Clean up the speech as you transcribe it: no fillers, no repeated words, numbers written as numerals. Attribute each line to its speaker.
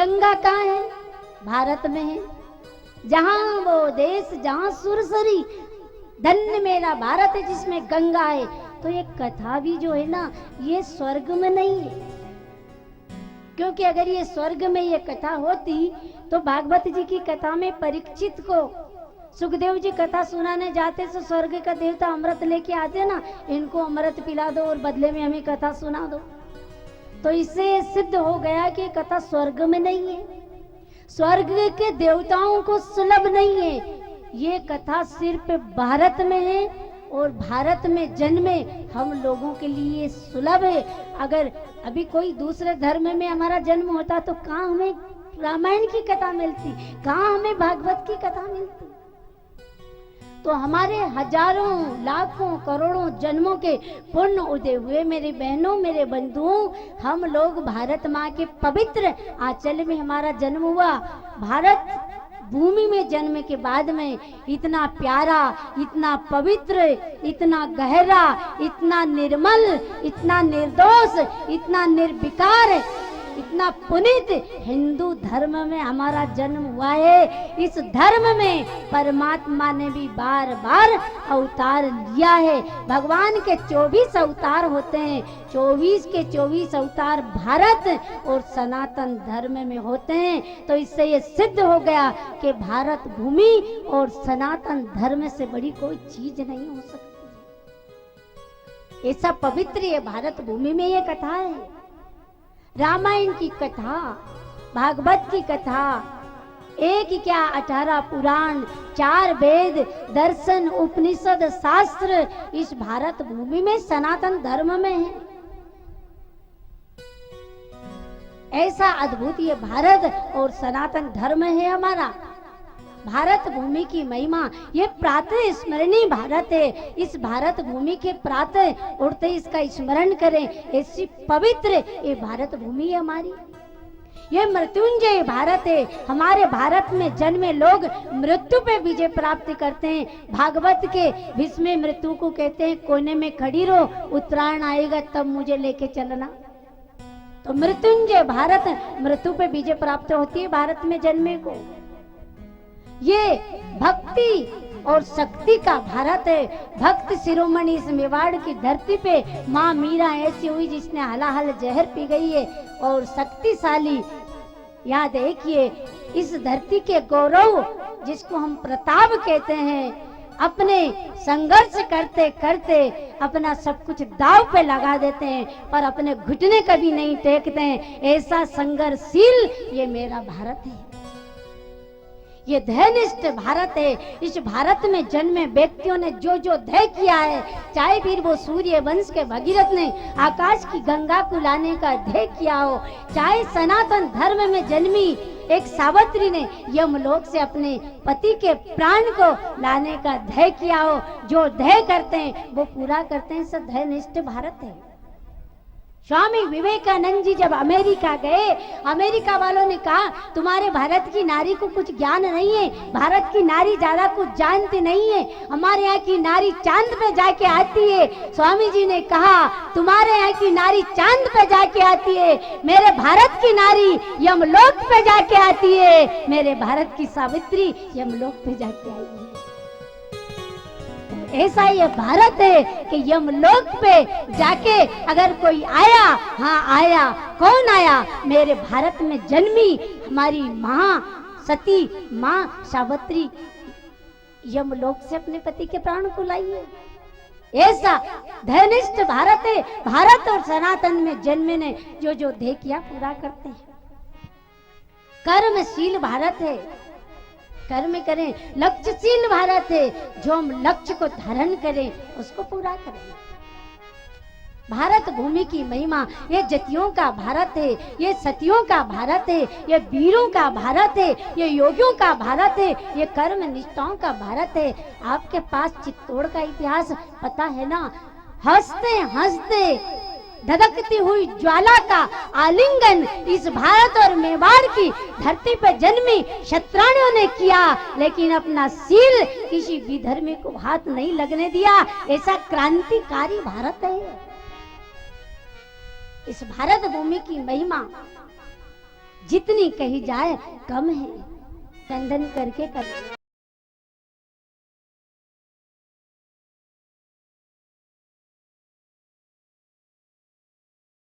Speaker 1: गंगा कहाँ है? भारत में है। जहां वो देश जहां सुरसरी, धन्य मेरा भारत है जिसमें गंगा है। तो ये कथा भी जो है ना, ये स्वर्ग में नहीं है, क्योंकि अगर ये स्वर्ग में ये कथा होती तो भागवत जी की कथा में परीक्षित को सुखदेव जी कथा सुनाने जाते तो स्वर्ग का देवता अमृत लेके आते ना, इनको अमृत पिला दो और बदले में हमें कथा सुना दो। तो इससे सिद्ध हो गया कि कथा स्वर्ग में नहीं है, स्वर्ग के देवताओं को सुलभ नहीं है। ये कथा सिर्फ भारत में है और भारत में जन्मे हम लोगों के लिए सुलभ है। अगर अभी कोई दूसरे धर्म में हमारा जन्म होता तो कहाँ हमें रामायण की कथा मिलती, कहाँ हमें भागवत की कथा मिलती। तो हमारे हजारों लाखों करोड़ों जन्मों के पुण्य उदय हुए मेरे बहनों मेरे बंधुओं, हम लोग भारत माँ के पवित्र आंचल में हमारा जन्म हुआ। भारत भूमि में जन्म के बाद में इतना प्यारा, इतना पवित्र, इतना गहरा, इतना निर्मल, इतना निर्दोष, इतना निर्विकार, इतना पुनीत हिंदू धर्म में हमारा जन्म हुआ है। इस धर्म में परमात्मा ने भी बार बार अवतार लिया है। भगवान के 24 अवतार होते हैं, 24 के 24 अवतार भारत और सनातन धर्म में होते हैं। तो इससे ये सिद्ध हो गया कि भारत भूमि और सनातन धर्म से बड़ी कोई चीज नहीं हो सकती। ऐसा पवित्र ये भारत भूमि में ये कथा है। रामायण की कथा, भागवत की कथा, एक क्या 18 पुराण, 4 वेद, दर्शन, उपनिषद, शास्त्र इस भारत भूमि में सनातन धर्म में है। ऐसा अद्भुत ये भारत और सनातन धर्म है हमारा। भारत भूमि की महिमा ये प्रातः स्मरणीय भारत है। इस भारत भूमि के प्रातः उठते इसका स्मरण करें, ऐसी पवित्र ये भारत भूमि है हमारी। ये मृत्युंजय भारत है। हमारे भारत में जन्मे लोग मृत्यु पे विजय प्राप्त करते हैं। भागवत के भीष्म मृत्यु को कहते हैं कोने में खड़ी रहो, उत्तरायण आएगा तब मुझे लेके चलना। तो मृत्युंजय भारत, मृत्यु पे विजय प्राप्त होती है भारत में जन्मे को। ये भक्ति और शक्ति का भारत है। भक्त शिरोमणि इस मेवाड़ की धरती पे माँ मीरा ऐसी हुई जिसने हलाहल जहर पी गई है। और शक्तिशाली, याद देखिए इस धरती के गौरव जिसको हम प्रताप कहते हैं, अपने संघर्ष करते करते अपना सब कुछ दाव पे लगा देते हैं पर अपने घुटने कभी नहीं टेकते हैं। ऐसा संघर्षशील ये मेरा भारत है, ये धैर्यनिष्ठ भारत है। इस भारत में जन्मे व्यक्तियों ने जो जो धैर्य किया है, चाहे फिर वो सूर्य वंश के भगीरथ ने आकाश की गंगा को लाने का धैर्य किया हो, चाहे सनातन धर्म में जन्मी एक सावित्री ने यमलोक से अपने पति के प्राण को लाने का धैर्य किया हो, जो धैर्य करते हैं वो पूरा करते हैं। सब धैर्यनिष्ठ भारत है। स्वामी विवेकानंद जी जब अमेरिका गए, अमेरिका वालों ने कहा तुम्हारे भारत की नारी को कुछ ज्ञान नहीं है, भारत की नारी ज्यादा कुछ जानती नहीं है, हमारे यहाँ की नारी चांद पे जाके आती है। स्वामी जी ने कहा तुम्हारे यहाँ की नारी चांद पे जाके आती है, मेरे भारत की नारी यमलोक पे जाके आती है, मेरे भारत की सावित्री यमलोक पे जाके आई है। ऐसा ये भारत है कि यमलोक पे जाके अगर कोई आया, हाँ आया, कौन आया? मेरे भारत में जन्मी हमारी माँ सती, माँ सावित्री यमलोक से अपने पति के प्राण को लाई है। ऐसा धर्मनिष्ठ भारत है। भारत और सनातन में जन्मे ने जो जो ध्येय किया पूरा करते हैं। कर्मशील भारत है, कर्म करें। लक्ष्यशील भारत है, जो हम लक्ष्य को धारण करें उसको पूरा करें। भारत भूमि की महिमा ये जतियों का भारत है, ये सतियों का भारत है, ये वीरों का भारत है, ये योगियों का भारत है, ये कर्म निष्ठाओं का भारत है। आपके पास चित्तौड़ का इतिहास पता है ना? हंसते हंसते धधकती हुई ज्वाला का आलिंगन इस भारत और मेवाड़ की धरती पर जन्मी क्षत्रियों ने किया, लेकिन अपना शील किसी विधर्मी को हाथ नहीं लगने दिया। ऐसा क्रांतिकारी भारत है। इस भारत भूमि की महिमा जितनी कही जाए कम है। टंडन करके कर